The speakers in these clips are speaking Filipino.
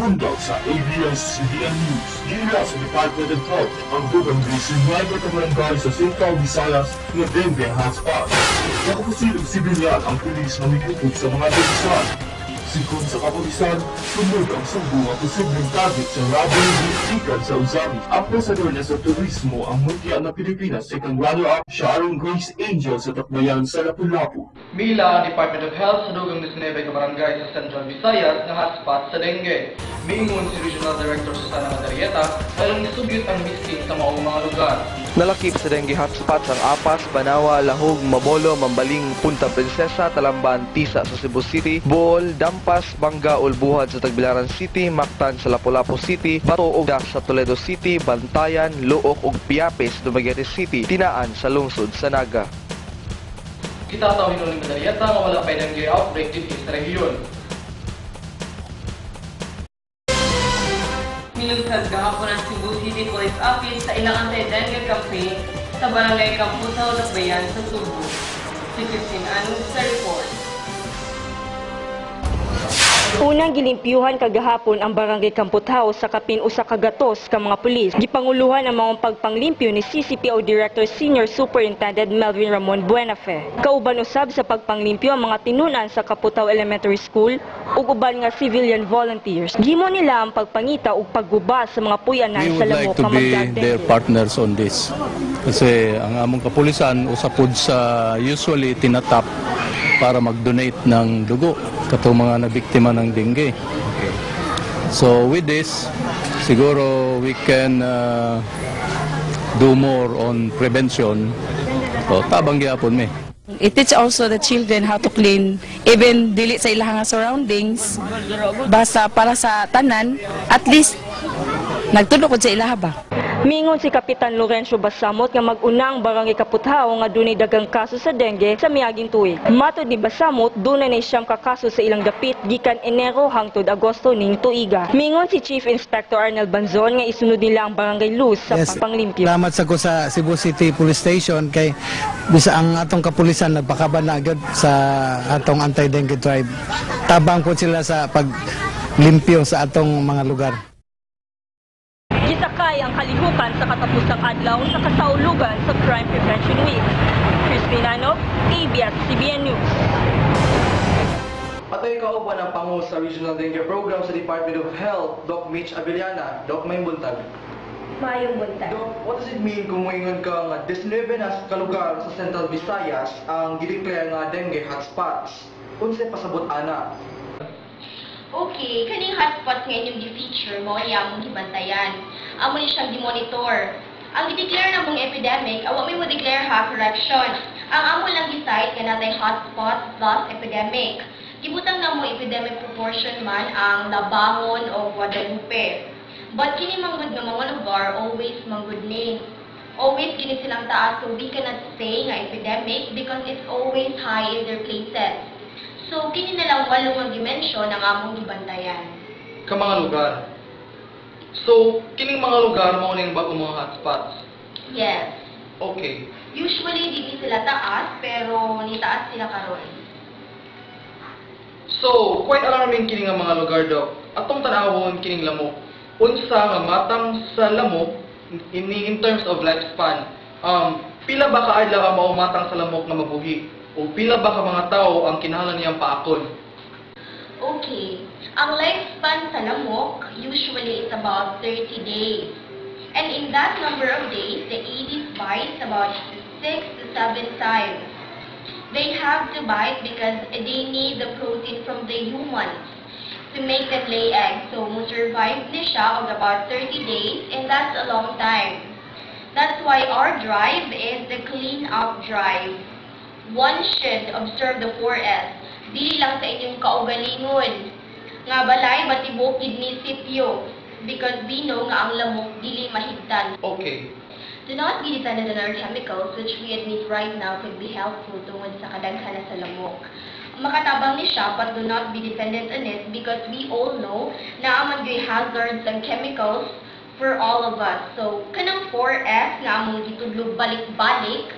Buntag sa ABS-CBN News. Gila sa Department of Health ang dugang Nationwide na kabarangay sa Central Visayas na dengue hotspot. Nakapusilog sibilyan ang pulis na mikukup sa mga debisan. Sikon sa kapulisan, sunod ang sumbong ang posibleng target sa robbery ikan sa Uzami. Ang presador niya sa turismo ang muntian na Pilipinas, second runner-up Sharon Grace Angel sa Takbayan sa Lapu-Lapu. Mila ang Department of Health sa dugang 19 ka barangay sa Central Visayas na hotspot sa dengue. Miingon si Regional Director Susana Madarieta alang isubyot ang misting sa maong mga lugar. Nalakip sa dengue hotspots ang Apas, Banawa, Lahog, Mabolo, Mambaling, Punta Princesa, Talamban, Tisa sa Cebu City, Bohol, Dampas, Banga, Ulbuhad sa Tagbilaran City, Mactan sa Lapu-Lapu City, Bato ug sa Toledo City, Bantayan, Luok ug Piapes, Dumaguete City, Tinaan sa lungsod sa Naga. Kitataw hinuon ni Madarieta nga wala pa dengue outbreak dito sa rehiyon. Nilunsad gahapon ang Cebu City Police Office sa ilang anti-dengue campaign sa Barangay Kamputaw, Dakbayan sa Cebu. Si Christine Anong sa report. Unang gilimpyuhan kagahapon ang Barangay Kamputaw sa kapin usa ka gatos ka mga pulis. Gipanguluhan ang mga pagpanglimpyo ni CCPO Director Senior Superintendent Melvin Ramon Buenafe. Kauban usab sa pagpanglimpyo ang mga tinunan sa Kaputaw Elementary School ug uban nga civilian volunteers. Gimo nila ang pagpangita ug pagguba sa mga puyanan sa lamok nga magdadenge. We would like to be their partners on this. Kasi ang among kapulisan usapod sa usually tinatap para mag-donate ng dugo katong mga nabiktima ng dengue. So with this, siguro we can do more on prevention. So tabang gyapon mi. It teach also the children how to clean even dili sa ilang surroundings. Basta para sa tanan, at least nagtudlo sa ilaha ba. Mingon si Kapitan Lorenzo Basamot nga mag-unang Barangay Kaputaw nga dunay daghang kaso sa dengue sa miaging tuig. Matod ni Basamot, dunay na siyam ka kaso sa ilang dapit gikan Enero hangtod Agosto ning tuiga. Mingon si Chief Inspector Arnel Banzon nga isunod nila ang Barangay Luz sa panglimpyo. Salamat sa ko sa Cebu City Police Station kay bisa ang atong kapulisan nagpakaban na agad sa atong anti-dengue drive. Tabang po sila sa paglimpyo sa atong mga lugar. Gisakay ang kalihukan sa katapusang adlaw sa kasaulugan sa Crime Prevention Week. Christine Anong, ABS-CBN News. Patoy kauban ang pangu sa Regional Dengue Program sa Department of Health, Doc Mitch Abiliana. Doc, may buntag. Maayong buntag. Doc, what does it mean kung moingon ka nga 19 na kalugar sa Central Visayas ang gideclare nga dengue hotspots? Unsay pasabot ana? Okay, kaning hotspot nga inyong gi-feature mo niya among gibantayan. Amo ni siyang gi-monitor. Ang gi-declare na mong epidemic, awa may mo-declare ha, correction. Ang amo lang gi-cite nga natay hotspot plus epidemic. Gibutang na mo epidemic proportion man ang Labangon o Guadalupe. But kini manggod nga mga lugar, always manggod name. Always kini silang taas, so we cannot say nga epidemic because it's always high in their places. So, kini na lang walong ang dimensyon ng among gibantayan. Ka mga lugar. So, kining mga lugar mo ning bagong mga hotspots? Yes. Okay. Usually, di sila taas, pero ni taas sila karon. So, quite alarming kining nga mga lugar, Doc. Atong tanawon kining lamok. Unsa nga matang sa lamok in terms of lifespan. Pila ba ka adlaw ang maumatang sa lamok nga mabuhi? O pila ba ka mga tao ang kinahanglan niyang paakon? Okay. Ang lifespan sa lamok, usually it's about 30 days. And in that number of days, the Aedes bites about 6 to 7 times. They have to bite because they need the protein from the humans to make them lay eggs. So, survive na siya of about 30 days, and that's a long time. That's why our drive is the clean up drive. One should observe the 4S. Dili lang sa inyong kaugalingon. Nga balay matibok ni sityo. Because we know nga ang lamok dili mahigtan. Okay. Do not be dependent on our chemicals, which we admit right now could be helpful tungod sa kadaghanan sa lamok. Makatabang ni siya, but do not be dependent on it because we all know na amang gay hazards and chemicals for all of us. So, kanang 4S nga among gitudlog balik-balik,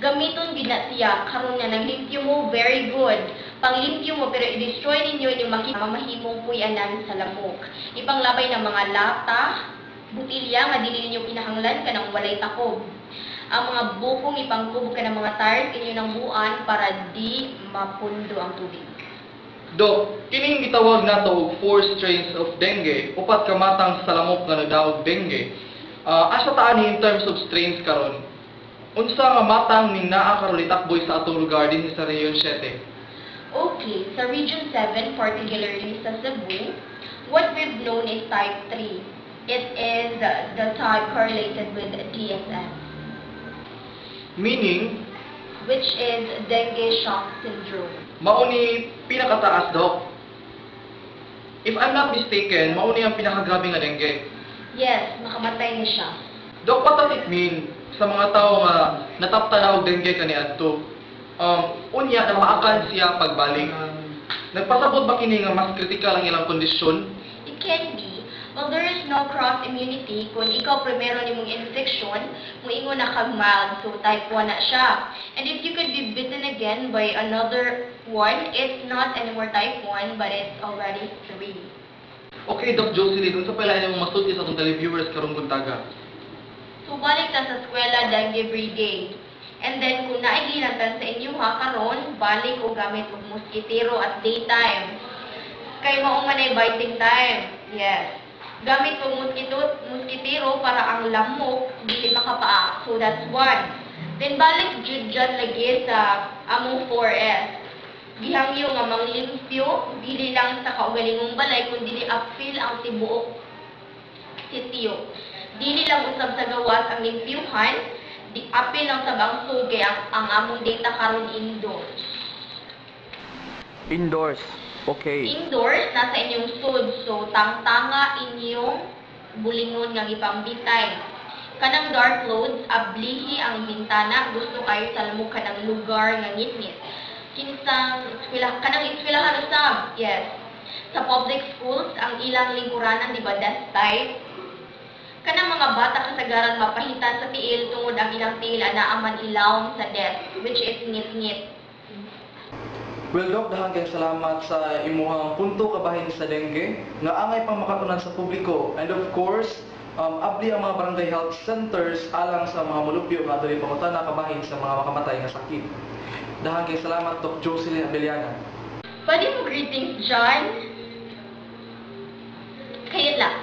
gamiton gid na siya karon nga naglimpyo mo very good Panglimpyo mo pero i-destroy ninyo inyong mamahimong puyanan sa lamok. Ipanglabay ng mga lata, butilya nga dili ninyo pinahanglan ka ng walay takob. Ang mga bukong ipangkubo ka ng mga tires inyo ng buuan para di mapundo ang tubig. Dok, kining gitawag nato og 4 strains of dengue, upat ka matang sa lamok nga nagdaog dengue. Asa taan ni in terms of strains karon? Unsa nga matang ning naa karon itakboy sa atong lugar din sa Region 7? Okay, sa Region 7, particularly sa Cebu, what we've known is type 3. It is the type correlated with DSM. Meaning, which is dengue shock syndrome. mauni pinakataas, Dok. If I'm not mistaken, mauni ang pinakagrabe nga dengue. Yes, makamatay na siya. Dok, what does it mean sa mga tao nga nataptanaw og dengue kaniadto? Unya na maakan siya pagbalik. Nagpasabot ba kini nga mas kritikal ang ilang kondisyon? It can be. Well, there is no cross immunity. Kung ikaw primero ni mong infection, muingon na kag mild, so type 1 na siya. And if you could be bitten again by another one, it's not anymore type 1, but it's already 3. Okay, Doc Jocelyn, unsa pala imong masulti sa atong televiewers karong buntaga? So, balik na sa eskwela dengue brigade. And then, kung naigilantan sa inyo ha, karon balik o gamit og mosquitero at daytime. Kay mao man ay biting time. Yes. Gamit og mosquitero para ang lamok dili makapaa. So, that's 1. Then, balik jud dyan lagi sa among 4S. Gihangyo nga manglimpyo, dili lang sa kaugalingong balay, kundi apil ang tibuok sitio. Dili lang usab sa gawas ang limpyuhan, di apil lang sa bangsod kay ang among data karon indoors. Indoors. Okay. Indoors, nasa inyong sud, so tangtanga inyong bulingon nga gipambitay. Kanang dark clothes, ablihi ang bintana, gusto kayo sa lamok kanang lugar nga ngit-ngit. Kinisang kanang eskwelahan usab, yes. Sa public schools, ang ilang lingkuranan, di ba, desk type. Kanang mga bata kasagaran mapahitan sa tiil tungod ang ilang tiil ana aman ilawom sa desk, which is ngit-ngit. Well, Doc, daghang salamat sa imuhang punto kabahin sa dengue nga angay pang makatunan sa publiko. And of course, abli ang mga barangay health centers alang sa mga mulupyo nga dili pangutana kabahin sa mga makamatay nga sakit. Daghang salamat, Doc Jocelyn Abeliana. Pwede mo greetings, John? Kaya lang.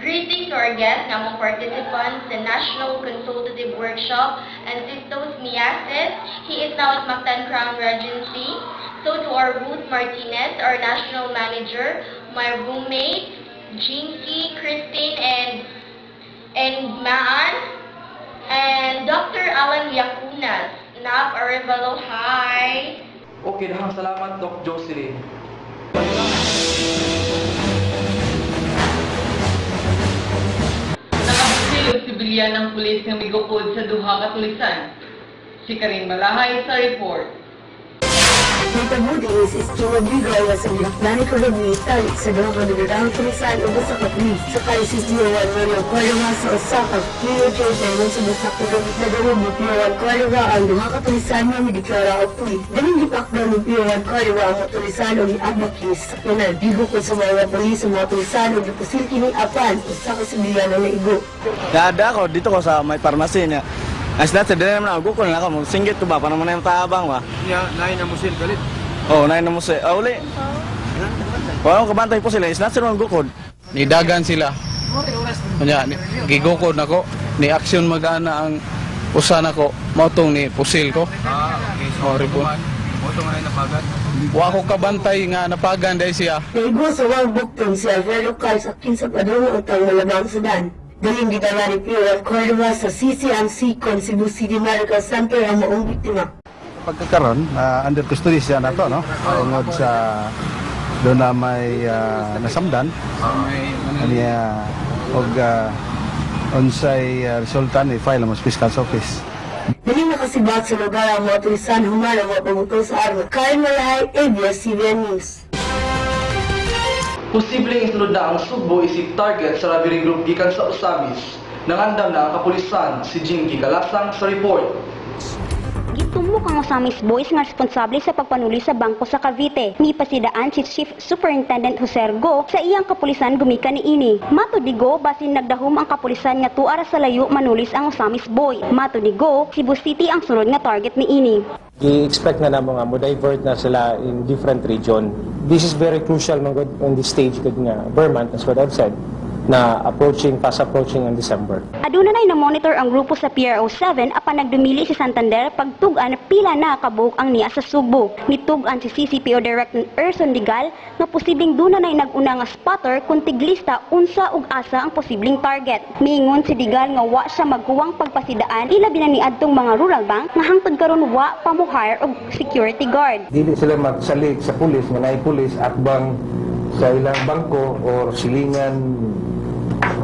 Greetings to our guests, nga mga participants sa National Consultative Workshop, and Sistos Miases. He is now at Mactan Crown Regency. So to our Ruth Martinez, our National Manager, my roommates, Jinky, Christine, and Maan, and Dr. Alan Yacunas. Nap Arevalo, hi! Okay, daghang salamat, Doc Jocelyn. Nakapusil og sibilyan ng pulis nga migukod sa duha ka tulisan. Si Karin Malahay sa report. Kita mo din is kinagigaya sa Bilaknani Kalabit tali sa duha ka nagdadang tulisan o basa ka pulis. Sa kaisis diyawan mo yung kwalunga sa Osaka, Kiyo-Kyo mo sa basa ka gamit na darubot diyawan kwalunga ang duha ka tulisan nga mideklara o pulis. Daling ipakda ng diyawan kwalunga ang mga tulisan o iabakis. Yan bigo ko sa mga pulis sa mga tulisan o ipusil kini apan sa kasibigan na naigo. Dada ko, dito ko sa may parmasi niya. As na, sa dala naman ako, kung lang ako, singgit ko ba, paano mo na yung taabang ba? Nain na musil galit. Oo, nain na musil. Uli. Paano kabantay po sila, is not sila gukod. Nidagan sila. Kanya, gigukod na ko. Ni action magana ang usan ako. Mautong ni pusil ko. Okay. So, motong na napagan. Wa ko kabantay nga napagan dahil siya. Naigo sa wang buktong siya, very lokal sa kinsa padungo utang malabang sudan. Daling gitala ni Pio Cordova sa CCMC kon Cebu City Medical Center ang maong biktima. Pagkakaroon, under custody siya na to, no? Tungod sa doon na may nasamdan. Kanya, unsay resultan, i-file ang fiscal's office. Daling nakasibat sa lugar ang mga tulisan humala mga pagutol sa arma. Karin Malahay, ABS-CBN News. Posibleng isunod na ang Sugbo isip target sa Rewitten Group gikan sa Usamis. Nangandam na ang kapulisan si Jinky Galasang sa report. Tumok ang usamis boys nga responsable sa pagpanuli sa bangko sa Cavite. Nipasidaan si Chief Superintendent Jose Ergo sa iyang kapulisan gumikan ni ini. Mato di Go, basin nagdahom ang kapulisan nga 2 oras sa layo manulis ang usamis boy. Mato di Go, Cebu City ang sunod nga target ni ini. I-expect na namo nga mo divert na sila in different region. This is very crucial on this stage gud nga Burman, as what I've said, na fast approaching in December. Aduna na monitor ang grupo sa PRO7 apan nagdumili si Santander pagtugan pila na kabuok ang niya sa Subo. Nitugan si CCPO Director Erson Digal nga posibleng duna na nag-una nga spotter kung tiglista unsa ug asa ang posibleng target. Miingon si Digal nga wa siya magkuwang pagpasidaan ilabi na niadtong mga rural bank nga hangtod karon wa pamuhire og security guard. Dili sila magsalig sa pulis nga naay pulis atbang sa ilang bangko or silingan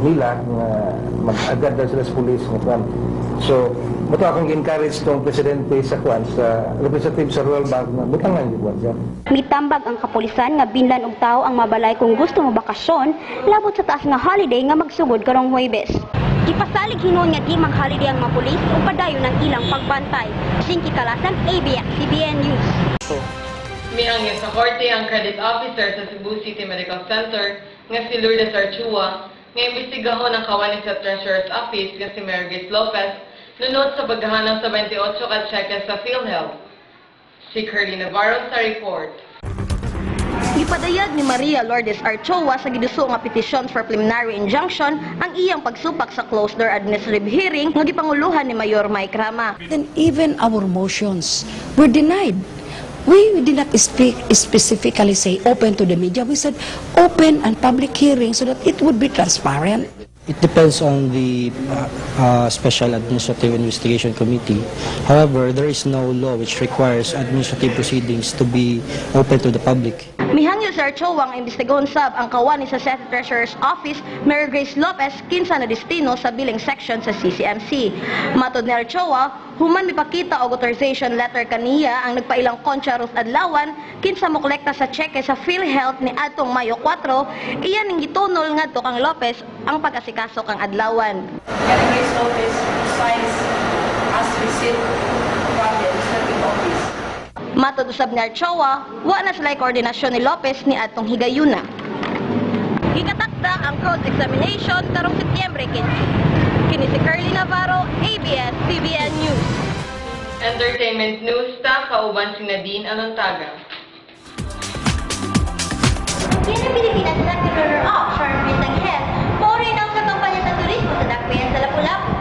nila nga mag-agad na sila sa pulis ng kwan. So, mato akong encourage tong presidente sa kwan, sa representative sa Rural Bank na butangan yung kwan siya. Mitambag ang kapulisan nga binlan og tao ang mabalay kung gusto mo bakasyon, labot sa taas nga holiday nga magsugod karong Huwebes. Ipasalig hinuon nga di mag-holiday ang mga pulis o padayon ng ilang pagbantay. Singki Kalasan, ABS-CBN News. Miangyo sa korte ang credit officer sa Cebu City Medical Center nga si Lourdes Archua nga imbestigahon ang kawani sa Treasurer's Office nga si Mary Grace Lopez nunod sa paghahanap sa 28 ka cheque sa PhilHealth. Si Curly Navarro sa report. Ipadayag ni Maria Lourdes Archua sa giduso nga petisyon for preliminary injunction ang iyang pagsupak sa closed-door administrative hearing nga gipanguluhan ni Mayor Mike Rama. Then even our motions were denied. We did not specifically say open to the media. We said open and public hearing so that it would be transparent. It depends on the Special Administrative Investigation Committee. However, there is no law which requires administrative proceedings to be open to the public. Mihangyo sa Archua ang imbestigahon sab ang kawani sa City Treasurer's Office Mary Grace Lopez kinsa na destino sa billing section sa CCMC. Matod ni Archua, human mipakita og authorization letter kaniya ang nagpailang Concha Ruth Adlawan kinsa mokolekta sa cheque sa PhilHealth ni adtong Mayo 4, iyan ning gitunol ngadto kang Lopez ang pag-asikaso kang Adlawan. Mary Grace Lopez signs as receipt from the administrative office. Matod usab ni Archua, wa na sila koordinasyon ni Lopez ni atong higayuna. Gikatakda ang cross-examination karong Setyembre 15. Kini si Curly Navarro, ABS-CBN News. Entertainment news ta kauban si Nadine Alontaga. Kini Pilipinas second runner-up, Rewitten Maury daw sa kampanya sa turismo sa Dakbayan sa Lapu-Lapu.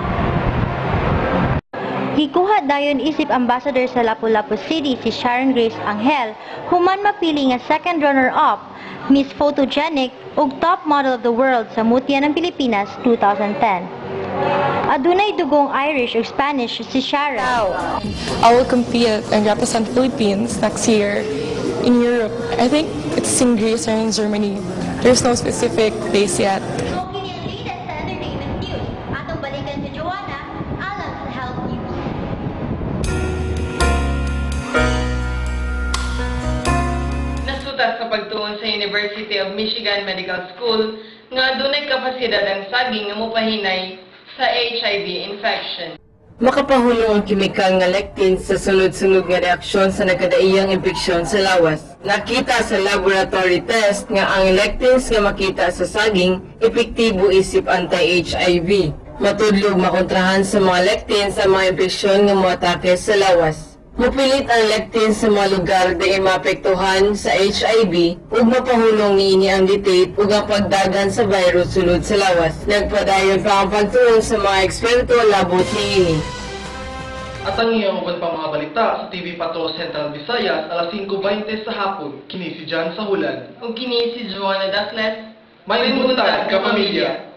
Hikuha dayon isip ambassador sa Lapu-Lapu City si Sharon Grace Angel, human mapili nga second runner-up, Miss Photogenic ug top model of the world sa Mutya ng Pilipinas 2010. Adunay dugong Irish ug Spanish si Sharon. I will compete and represent Philippines next year in Europe. I think it's in Greece or in Germany. There's no specific place yet. Sa pagtuon sa University of Michigan Medical School nga dunay kapasidad ang saging nga mopahinay sa HIV infection. Makapahulong ang kimikal nga lectin sa sunod-sunod nga reaksyon sa nagkadaiyang impeksyon sa lawas. Nakita sa laboratory test nga ang lectins nga makita sa saging epektibo isip anti-HIV. Matudlog makontrahan sa mga lectins sa mga impeksyon nga moatake sa lawas. Mupilit ang lectin sa mga lugar diin maapektuhan sa HIV ug mapahulong niini ang dictate ug ang pagdagan sa virus sulod sa lawas. Nagpadayon pa ang pagtuon sa mga eksperto labot niini. At ang iyong pang mga balita sa TV Patrol Central Visayas alas 5:20 sa hapon. Kini si Jan Sajulan. Ug kini si Joanna Daslet. Maayong buntag, kapamilya.